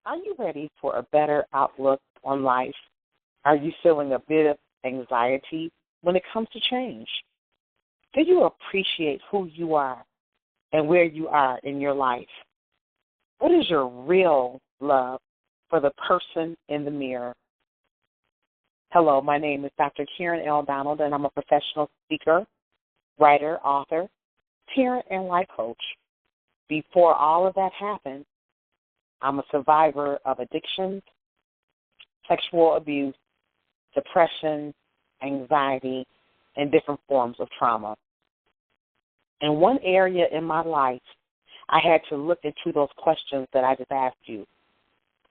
Are you ready for a better outlook on life? Are you feeling a bit of anxiety when it comes to change? Do you appreciate who you are and where you are in your life? What is your real love for the person in the mirror? Hello, my name is Dr. Karen L. Donald, and I'm a professional speaker, writer, author, parent, and life coach. Before all of that happened, I'm a survivor of addictions, sexual abuse, depression, anxiety, and different forms of trauma. In one area in my life, I had to look into those questions that I just asked you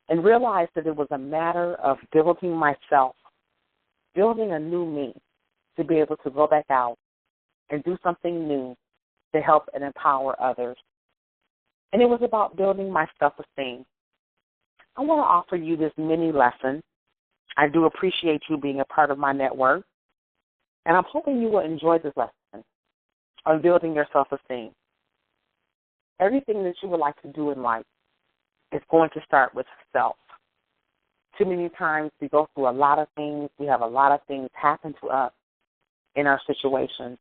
and realize that it was a matter of building myself, building a new me to be able to go back out and do something new to help and empower others. And it was about building my self-esteem. I want to offer you this mini lesson. I do appreciate you being a part of my network, and I'm hoping you will enjoy this lesson on building your self-esteem. Everything that you would like to do in life is going to start with self. Too many times we go through a lot of things. We have a lot of things happen to us in our situations,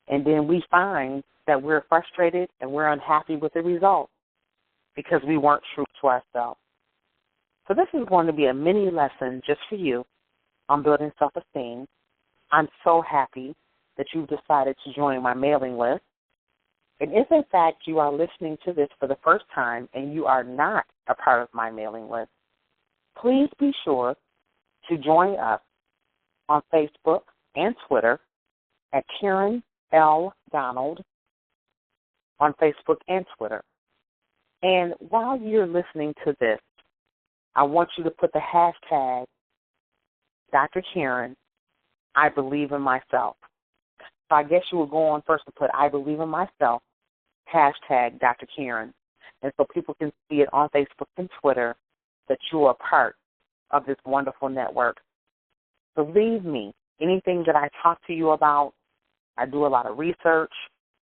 and then we find that we're frustrated and we're unhappy with the result because we weren't true to ourselves. So this is going to be a mini lesson just for you on building self-esteem. I'm so happy that you've decided to join my mailing list. And if, in fact, you are listening to this for the first time and you are not a part of my mailing list, please be sure to join us on Facebook and Twitter at Karen L. Donald on Facebook and Twitter. And while you're listening to this, I want you to put the hashtag Dr. Karen, I believe in myself. So I guess you would go on first and put I believe in myself, hashtag Dr. Karen. And so people can see it on Facebook and Twitter that you are part of this wonderful network. Believe me, anything that I talk to you about, I do a lot of research.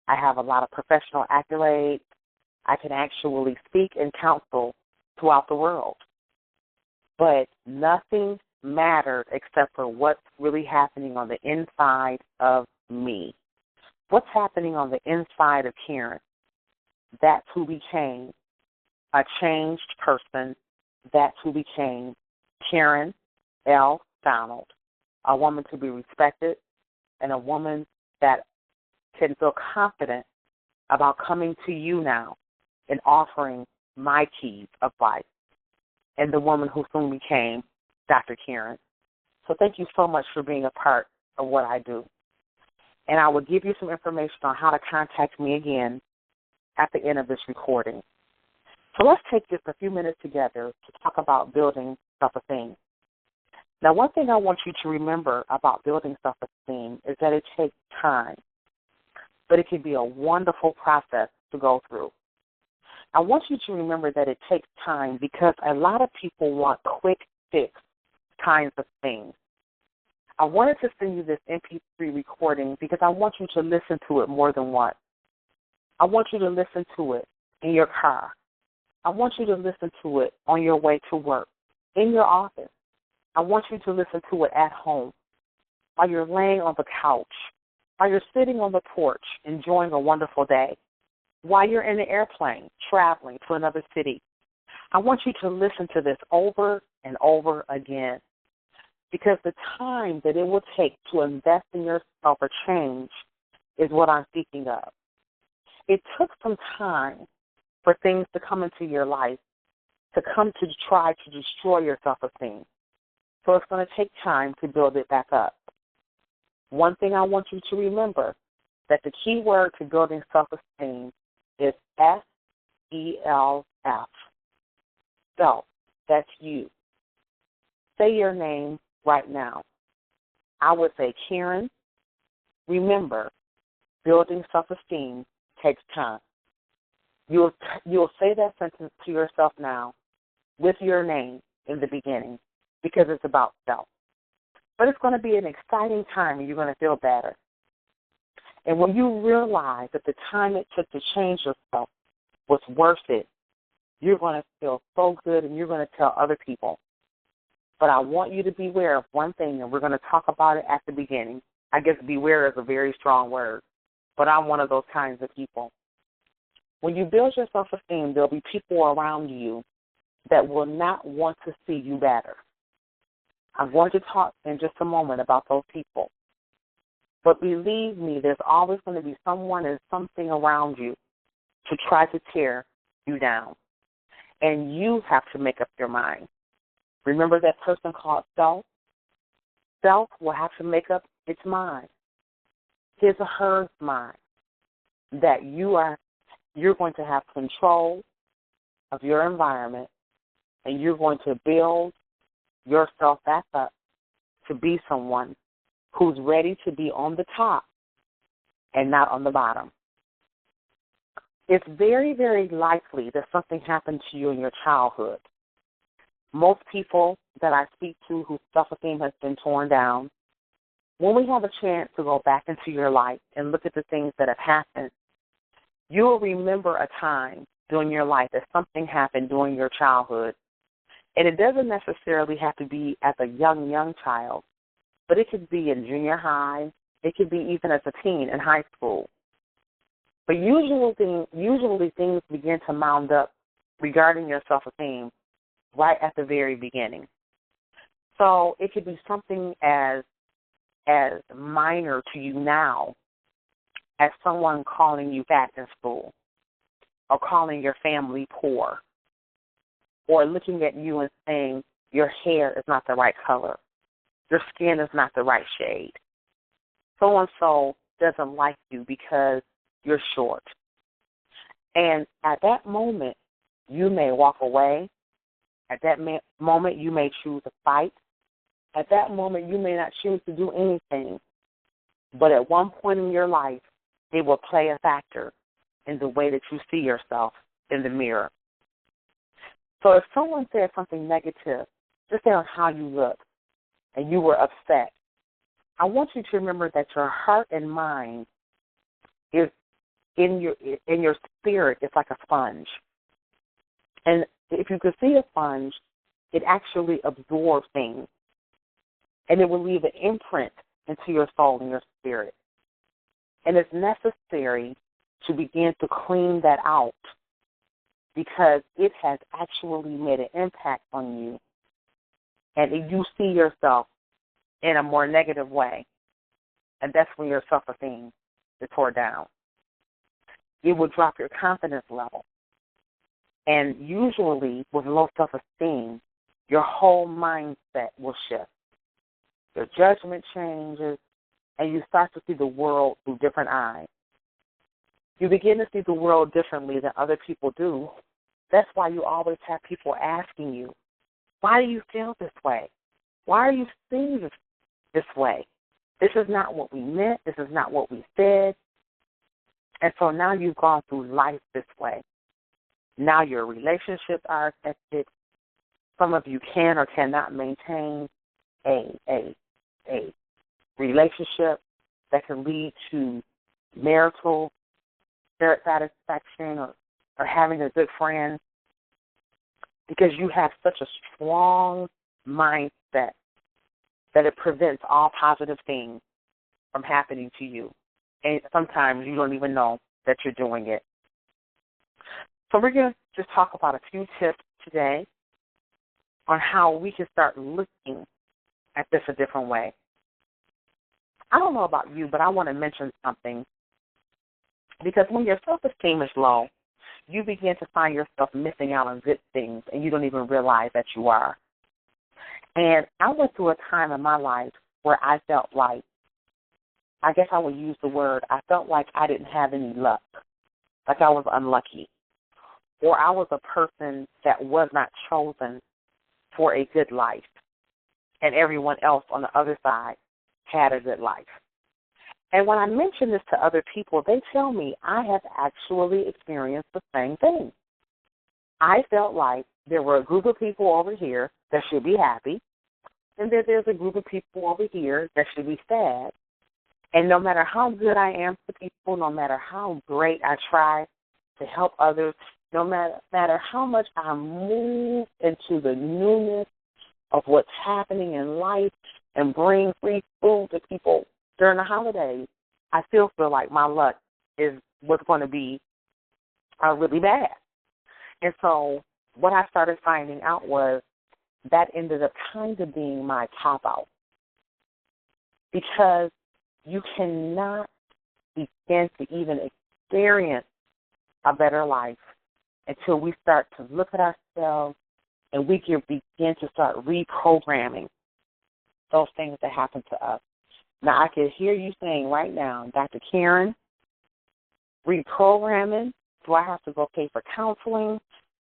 I have a lot of professional accolades. I can actually speak and counsel throughout the world. But nothing mattered except for what's really happening on the inside of me. What's happening on the inside of Karen? That's who became a changed person. That's who became Karen L. Donald, a woman to be respected and a woman that can feel confident about coming to you now and offering my keys of life, and the woman who soon became Dr. Karen. So thank you so much for being a part of what I do. And I will give you some information on how to contact me again at the end of this recording. So let's take just a few minutes together to talk about building self-esteem. Now, one thing I want you to remember about building self-esteem is that it takes time, but it can be a wonderful process to go through. I want you to remember that it takes time because a lot of people want quick fix kinds of things. I wanted to send you this MP3 recording because I want you to listen to it more than once. I want you to listen to it in your car. I want you to listen to it on your way to work, in your office. I want you to listen to it at home, while you're laying on the couch, while you're sitting on the porch enjoying a wonderful day, while you're in the airplane traveling to another city. I want you to listen to this over and over again because the time that it will take to invest in yourself or change is what I'm speaking of. It took some time for things to come into your life, to come to try to destroy your self-esteem. So it's going to take time to build it back up. One thing I want you to remember, that the key word to building self-esteem is S-E-L-F. Self, that's you. Say your name right now. I would say, Karen, remember, building self-esteem takes time. You'll say that sentence to yourself now with your name in the beginning because it's about self. But it's going to be an exciting time and you're going to feel better. And when you realize that the time it took to change yourself was worth it, You're going to feel so good, and you're going to tell other people. But I want you to beware of one thing, and we're going to talk about it at the beginning. I guess beware is a very strong word, but I'm one of those kinds of people. When you build your self-esteem, there'll be people around you that will not want to see you better. I'm going to talk in just a moment about those people. But believe me, there's always going to be someone and something around you to try to tear you down. And you have to make up your mind. Remember that person called self? Self will have to make up its mind, his or her mind, that you're going to have control of your environment, and you're going to build yourself back up to be someone who's ready to be on the top and not on the bottom. It's very, very likely that something happened to you in your childhood. Most people that I speak to whose self-esteem has been torn down, when we have a chance to go back into your life and look at the things that have happened, you will remember a time during your life that something happened during your childhood. And it doesn't necessarily have to be as a young child, but it could be in junior high. It could be even as a teen in high school. But usually things begin to mound up regarding your self-esteem right at the very beginning. So it could be something as minor to you now as someone calling you fat in school, or calling your family poor, or looking at you and saying your hair is not the right color, your skin is not the right shade. So-and-so doesn't like you because you're short. And at that moment, you may walk away. At that moment, you may choose to fight. At that moment, you may not choose to do anything. But at one point in your life, it will play a factor in the way that you see yourself in the mirror. So if someone said something negative, just say on how you look, and you were upset, I want you to remember that your heart and mind is in your spirit. It's like a sponge. And if you could see a sponge, it actually absorbs things, and it will leave an imprint into your soul and your spirit. And it's necessary to begin to clean that out because it has actually made an impact on you, and you see yourself in a more negative way, and that's when your self-esteem is tore down. It will drop your confidence level. And usually with low self-esteem, your whole mindset will shift. Your judgment changes, and you start to see the world through different eyes. You begin to see the world differently than other people do. That's why you always have people asking you, why do you feel this way? Why are you seeing this way? This is not what we meant. This is not what we said. And so now you've gone through life this way. Now your relationships are affected. Some of you can or cannot maintain a relationship that can lead to marital satisfaction or having a good friend because you have such a strong mindset that it prevents all positive things from happening to you. And sometimes you don't even know that you're doing it. So we're going to just talk about a few tips today on how we can start looking at this a different way. I don't know about you, but I want to mention something. Because when your self-esteem is low, you begin to find yourself missing out on good things, and you don't even realize that you are. And I went through a time in my life where I felt like, I guess I would use the word, I felt like I didn't have any luck, like I was unlucky, or I was a person that was not chosen for a good life, and everyone else on the other side had a good life. And when I mention this to other people, they tell me I have actually experienced the same thing. I felt like there were a group of people over here that should be happy, and that there's a group of people over here that should be sad. And no matter how good I am to people, no matter how great I try to help others no matter how much I move into the newness of what's happening in life and bring free food to people during the holidays, I still feel like my luck is what's going to be really bad. And so what I started finding out was that ended up kind of being my cop-out, because you cannot begin to even experience a better life until we start to look at ourselves and we can begin to start reprogramming those things that happen to us. Now, I can hear you saying right now, Dr. Karen, reprogramming, do I have to go pay for counseling?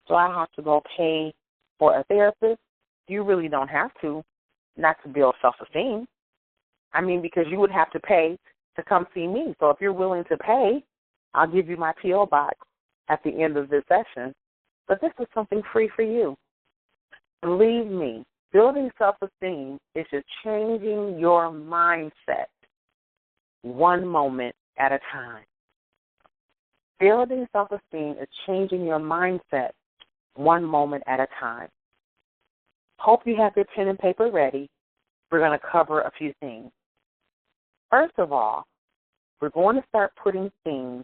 Do I have to go pay for a therapist? You really don't have to, not to build self-esteem. I mean, because you would have to pay to come see me. So if you're willing to pay, I'll give you my P.O. box at the end of this session. But this is something free for you. Believe me, building self-esteem is just changing your mindset one moment at a time. Building self-esteem is changing your mindset one moment at a time. Hope you have your pen and paper ready. We're going to cover a few things. First of all, we're going to start putting things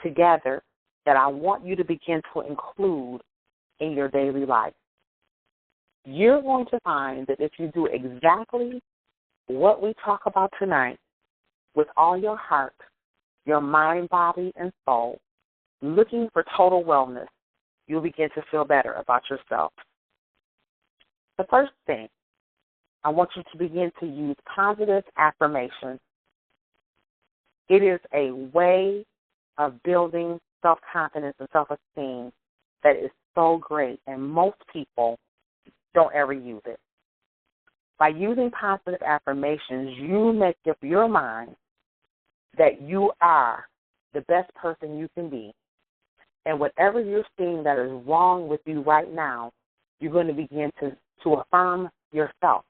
together that I want you to begin to include in your daily life. You're going to find that if you do exactly what we talk about tonight with all your heart, your mind, body, and soul, looking for total wellness, you'll begin to feel better about yourself. The first thing, I want you to begin to use positive affirmations. It is a way of building self-confidence and self-esteem that is so great, and most people don't ever use it. By using positive affirmations, you make up your mind that you are the best person you can be. And whatever you're seeing that is wrong with you right now, you're going to begin to affirm yourself.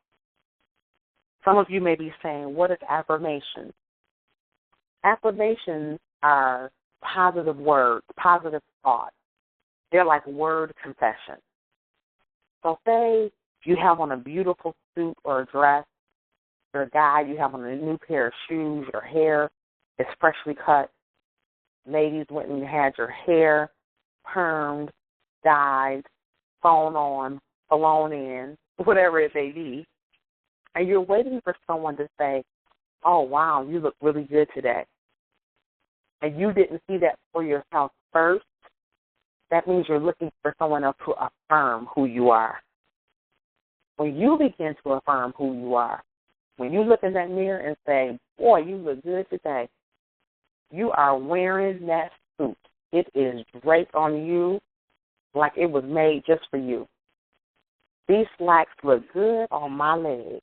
Some of you may be saying, what is affirmation? Affirmations are positive words, positive thoughts. They're like word confession. So say you have on a beautiful suit or a dress, you're a guy, you have on a new pair of shoes, your hair is freshly cut. Ladies went and had your hair permed, dyed, sewn on, blown in, whatever it may be, and you're waiting for someone to say, oh, wow, you look really good today, and you didn't see that for yourself first, that means you're looking for someone else to affirm who you are. When you begin to affirm who you are, when you look in that mirror and say, boy, you look good today, you are wearing that suit. It is draped on you like it was made just for you. These slacks look good on my legs.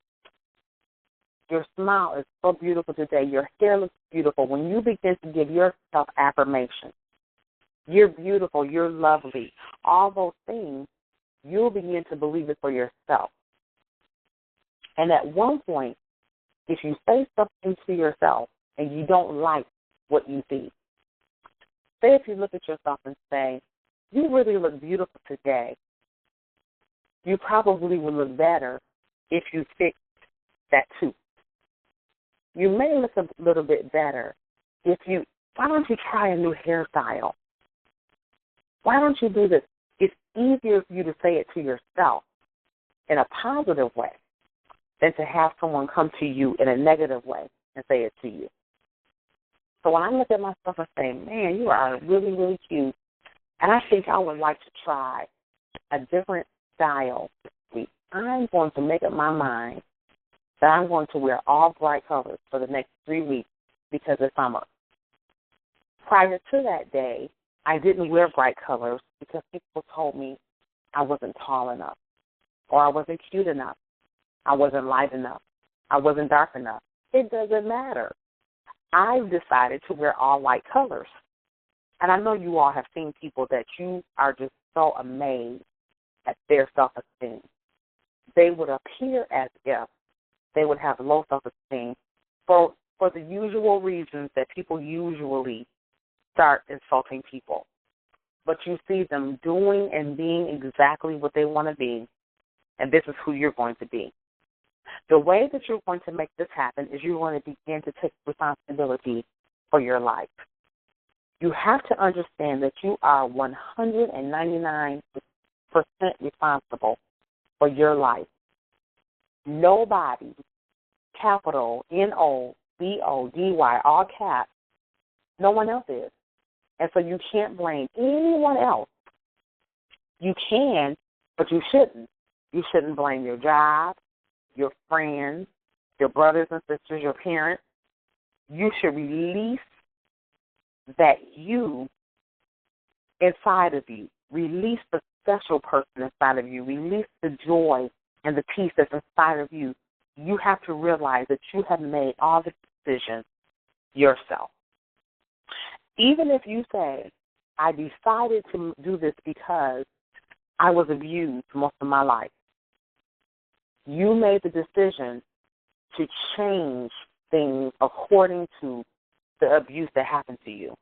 Your smile is so beautiful today. Your hair looks beautiful. When you begin to give yourself affirmation, you're beautiful, you're lovely, all those things, you'll begin to believe it for yourself. And at one point, if you say something to yourself and you don't like what you see, say if you look at yourself and say, you really look beautiful today, you probably would look better if you fixed that tooth. You may look a little bit better if you, why don't you try a new hairstyle? Why don't you do this? It's easier for you to say it to yourself in a positive way than to have someone come to you in a negative way and say it to you. So when I look at myself and say, man, you are really, really cute, and I think I would like to try a different style this week, I'm going to make up my mind that I'm going to wear all bright colors for the next 3 weeks because it's summer. Prior to that day, I didn't wear bright colors because people told me I wasn't tall enough, or I wasn't cute enough, I wasn't light enough, I wasn't dark enough. It doesn't matter. I've decided to wear all light colors. And I know you all have seen people that you are just so amazed at their self-esteem. They would appear as if they would have low self-esteem for the usual reasons that people usually start insulting people. but you see them doing and being exactly what they want to be, and this is who you're going to be. The way that you're going to make this happen is you're going to begin to take responsibility for your life. You have to understand that you are 199% responsible for your life. Nobody, capital Nobody, all caps, no one else is. And so you can't blame anyone else. You can, but you shouldn't. You shouldn't blame your job, your friends, your brothers and sisters, your parents. You should release that you inside of you. Release the special person inside of you. Release the joy and the peace that's inside of you. You have to realize that you have made all the decisions yourself. Even if you say, I decided to do this because I was abused most of my life, you made the decision to change things according to the abuse that happened to you.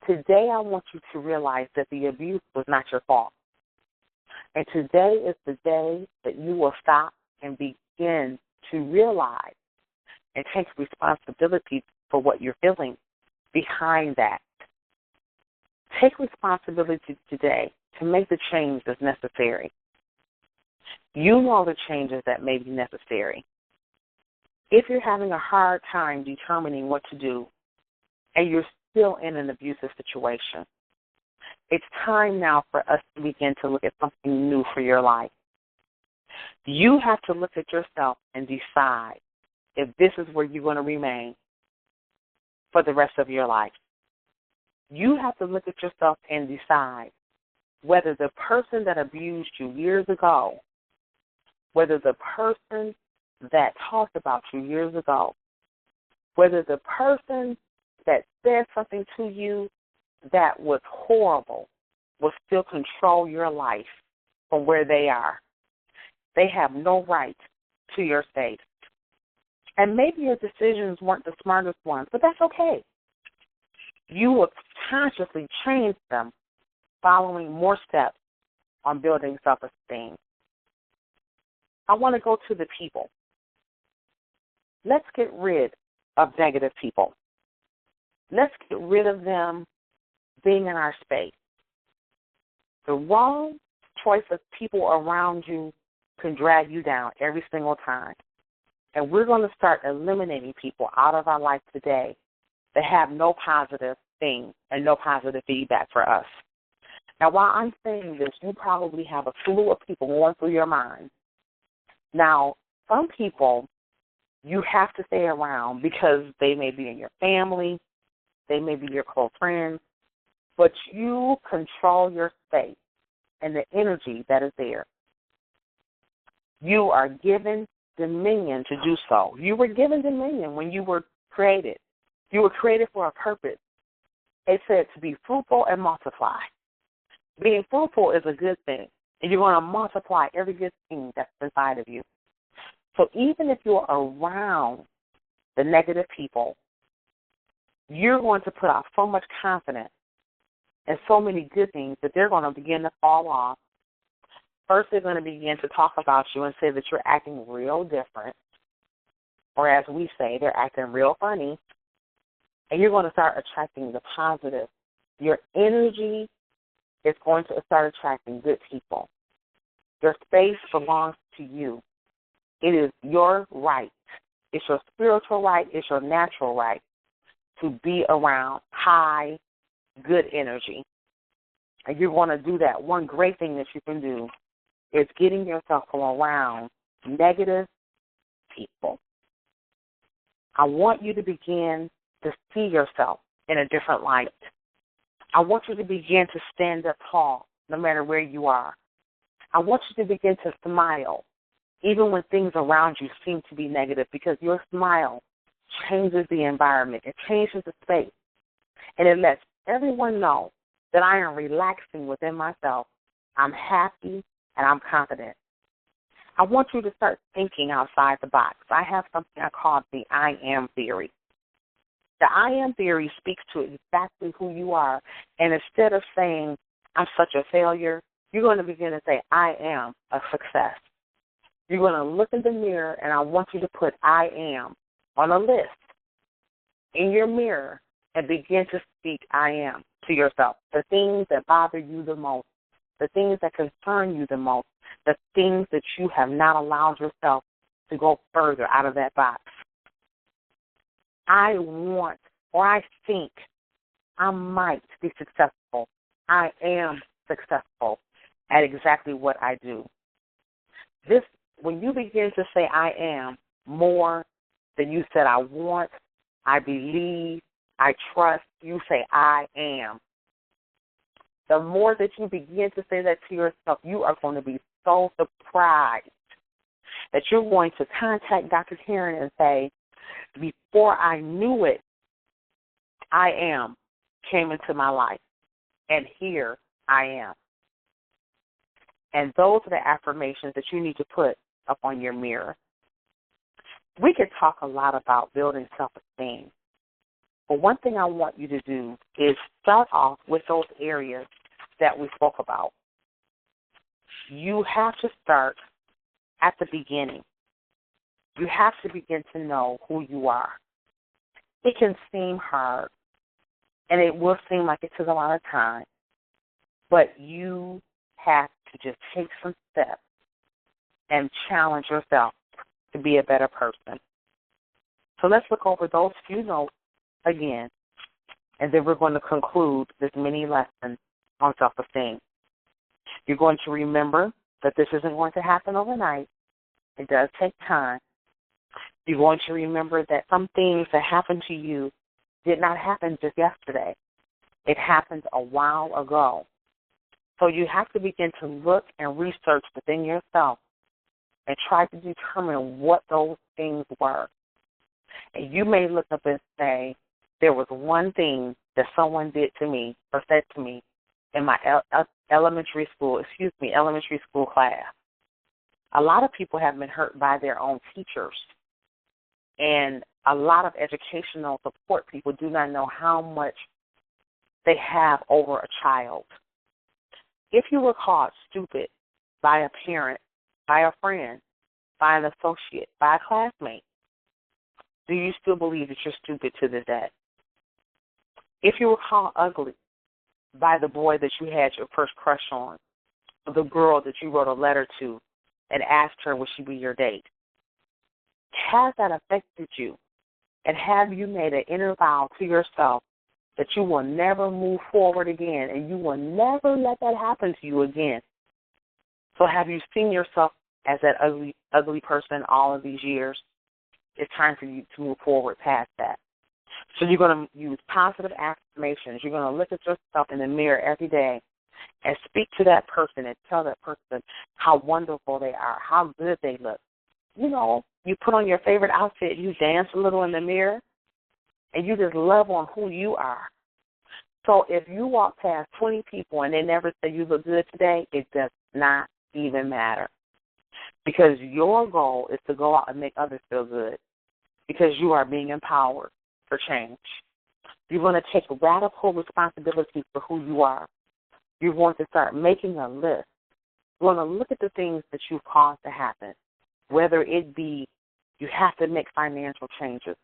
Today I want you to realize that the abuse was not your fault. And today is the day that you will stop and begin to realize and take responsibility for what you're feeling behind that. Take responsibility today to make the change that's necessary. You know the changes that may be necessary. If you're having a hard time determining what to do and you're still in an abusive situation, it's time now for us to begin to look at something new for your life. You have to look at yourself and decide if this is where you're going to remain for the rest of your life. You have to look at yourself and decide whether the person that abused you years ago, whether the person that talked about you years ago, whether the person that said something to you that was horrible will still control your life from where they are. They have no right to your fate. And maybe your decisions weren't the smartest ones, but that's okay. You will consciously change them following more steps on building self-esteem. I want to go to the people. Let's get rid of negative people. Let's get rid of them being in our space. The wrong choice of people around you can drag you down every single time. And we're going to start eliminating people out of our life today that have no positive thing and no positive feedback for us. Now, while I'm saying this, you probably have a slew of people going through your mind. Now, some people you have to stay around because they may be in your family, they may be your close friends, but you control your space and the energy that is there. You are given dominion to do so. You were given dominion when you were created. You were created for a purpose. It said to be fruitful and multiply. Being fruitful is a good thing, and you're going to multiply every good thing that's inside of you. So even if you're around the negative people, you're going to put out so much confidence and so many good things that they're going to begin to fall off. First, they're going to begin to talk about you and say that you're acting real different, or as we say, they're acting real funny, and you're going to start attracting the positive. Your energy is going to start attracting good people. Your space belongs to you. It is your right. It's your spiritual right. It's your natural right to be around high, good energy. And you're going to do that. One great thing that you can do is getting yourself from around negative people. I want you to begin to see yourself in a different light. I want you to begin to stand up tall no matter where you are. I want you to begin to smile even when things around you seem to be negative, because your smile changes the environment. It changes the space. And it lets everyone know that I am relaxing within myself. I'm happy and I'm confident. I want you to start thinking outside the box. I have something I call the I am theory. The I am theory speaks to exactly who you are. And instead of saying, I'm such a failure, you're going to begin to say, I am a success. You're going to look in the mirror, and I want you to put I am on a list in your mirror and begin to speak I am to yourself. The things that bother you the most, the things that concern you the most, the things that you have not allowed yourself to go further out of that box. I want, or I think I might be successful. I am successful at exactly what I do. This, when you begin to say I am more than you said I want, I believe, I trust, you say I am. The more that you begin to say that to yourself, you are going to be so surprised that you're going to contact Dr. Karen and say, before I knew it, I am came into my life, and here I am. And those are the affirmations that you need to put up on your mirror. We could talk a lot about building self-esteem, but one thing I want you to do is start off with those areas that we spoke about. You have to start at the beginning. You have to begin to know who you are. It can seem hard, and it will seem like it took a lot of time, but you have to just take some steps and challenge yourself to be a better person. So let's look over those few notes again, and then we're going to conclude this mini lesson on self-esteem. You're going to remember that this isn't going to happen overnight. It does take time. You're going to remember that some things that happened to you did not happen just yesterday. It happened a while ago. So you have to begin to look and research within yourself and try to determine what those things were. And you may look up and say, there was one thing that someone did to me or said to me in my elementary school class. A lot of people have been hurt by their own teachers. And a lot of educational support people do not know how much they have over a child. If you were called stupid by a parent, by a friend, by an associate, by a classmate, do you still believe that you're stupid to this day? If you were called ugly by the boy that you had your first crush on, or the girl that you wrote a letter to and asked her would she be your date, has that affected you? And have you made an inner vow to yourself that you will never move forward again and you will never let that happen to you again? So have you seen yourself as that ugly person all of these years? It's time for you to move forward past that. So you're going to use positive affirmations. You're going to look at yourself in the mirror every day and speak to that person and tell that person how wonderful they are, how good they look. You know, you put on your favorite outfit, you dance a little in the mirror, and you just love on who you are. So if you walk past 20 people and they never say you look good today, it does not even matter. Because your goal is to go out and make others feel good because you are being empowered for change. You're going to take radical responsibility for who you are. You're going to start making a list. You're going to look at the things that you've caused to happen, whether it be you have to make financial changes,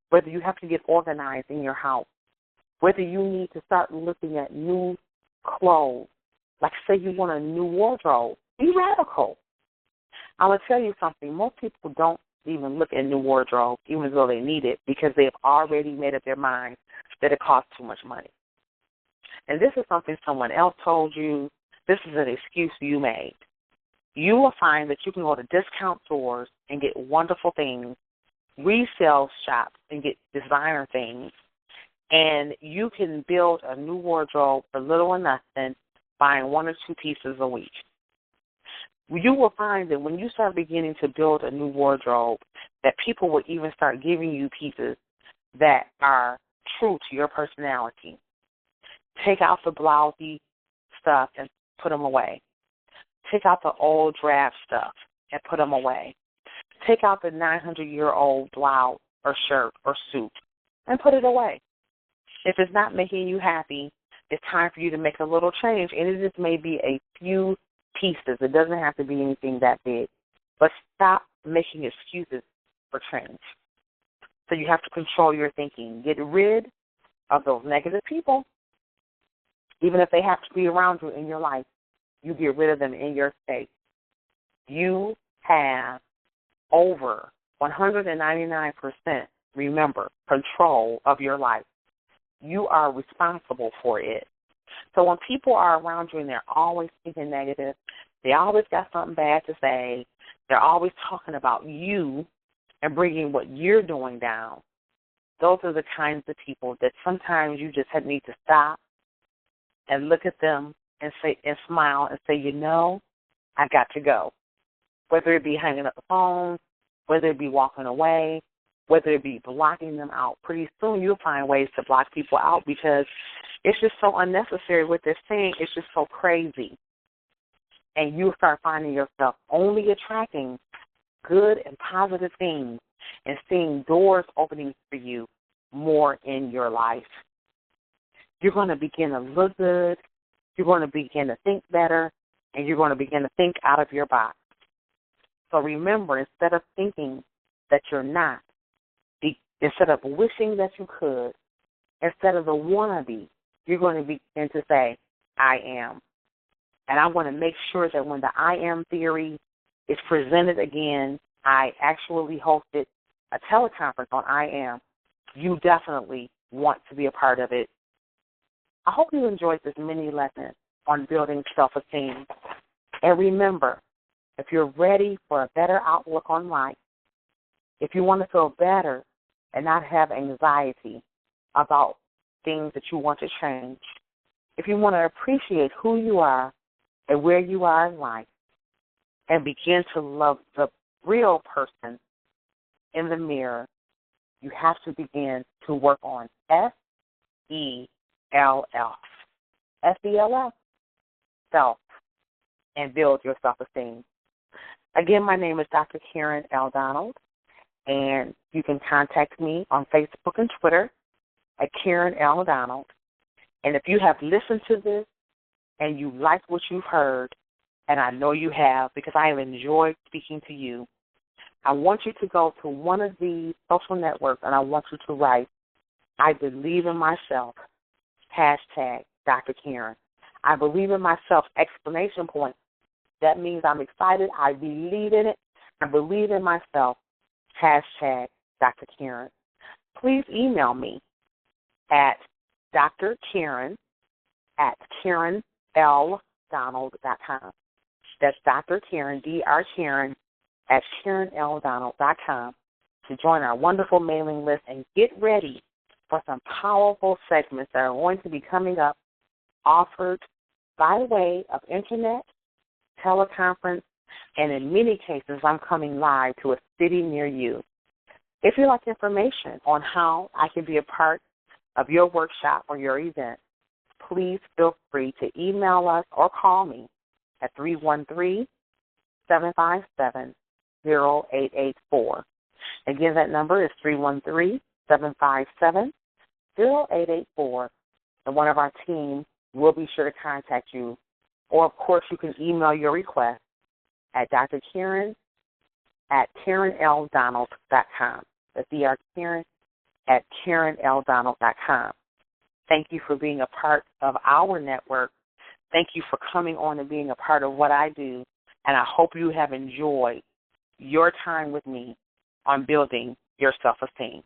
whether you have to get organized in your house, whether you need to start looking at new clothes, like say you want a new wardrobe. Be radical. I'm going to tell you something. Most people don't even look at new wardrobe, even though they need it, because they've already made up their mind that it costs too much money. And this is something someone else told you. This is an excuse you made. You will find that you can go to discount stores and get wonderful things, resale shops and get designer things, and you can build a new wardrobe for little or nothing, buying one or two pieces a week. You will find that when you start beginning to build a new wardrobe, that people will even start giving you pieces that are true to your personality. Take out the blousy stuff and put them away. Take out the old drab stuff and put them away. Take out the 900-year-old blouse or shirt or suit and put it away. If it's not making you happy, it's time for you to make a little change, and it just may be a few pieces. It doesn't have to be anything that big. But stop making excuses for change. So you have to control your thinking. Get rid of those negative people. Even if they have to be around you in your life, you get rid of them in your space. You have over 199%, remember, control of your life. You are responsible for it. So when people are around you and they're always thinking negative, they always got something bad to say, they're always talking about you and bringing what you're doing down, those are the kinds of people that sometimes you just need to stop and look at them and say and smile and say, you know, I got to go. Whether it be hanging up the phone, whether it be walking away, whether it be blocking them out. Pretty soon you'll find ways to block people out because it's just so unnecessary what they're saying. It's just so crazy. And you'll start finding yourself only attracting good and positive things and seeing doors opening for you more in your life. You're going to begin to look good. You're going to begin to think better. And you're going to begin to think out of your box. So remember, instead of thinking that you're not, instead of wishing that you could, instead of the wannabe, you're going to begin to say, I am. And I want to make sure that when the I am theory is presented again, I actually hosted a teleconference on I am. You definitely want to be a part of it. I hope you enjoyed this mini lesson on building self-esteem. And remember, if you're ready for a better outlook on life, if you want to feel better and not have anxiety about things that you want to change, if you want to appreciate who you are and where you are in life and begin to love the real person in the mirror, you have to begin to work on S-E-L-F. S-E-L-F, self, and build your self-esteem. Again, my name is Dr. Karen L. Donald, and you can contact me on Facebook and Twitter at Karen L. Donald. And if you have listened to this and you like what you've heard, and I know you have because I have enjoyed speaking to you, I want you to go to one of these social networks and I want you to write, I believe in myself, hashtag Dr. Karen. I believe in myself, exclamation point. That means I'm excited. I believe in it. I believe in myself, hashtag Dr. Karen. Please email me at drkaren@KarenLDonald.com. That's Dr. Karen, Dr. Karen, at KarenLDonald.com to join our wonderful mailing list and get ready for some powerful segments that are going to be coming up, offered by way of internet, teleconference, and in many cases, I'm coming live to a city near you. If you'd like information on how I can be a part of your workshop or your event, please feel free to email us or call me at 313-757-0884. Again, that number is 313-757-0884, and one of our team will be sure to contact you. Or, of course, you can email your request at Dr. Karen at KarenLDonald.com. That's Dr. Karen at KarenLDonald.com. Thank you for being a part of our network. Thank you for coming on and being a part of what I do. And I hope you have enjoyed your time with me on building your self-esteem.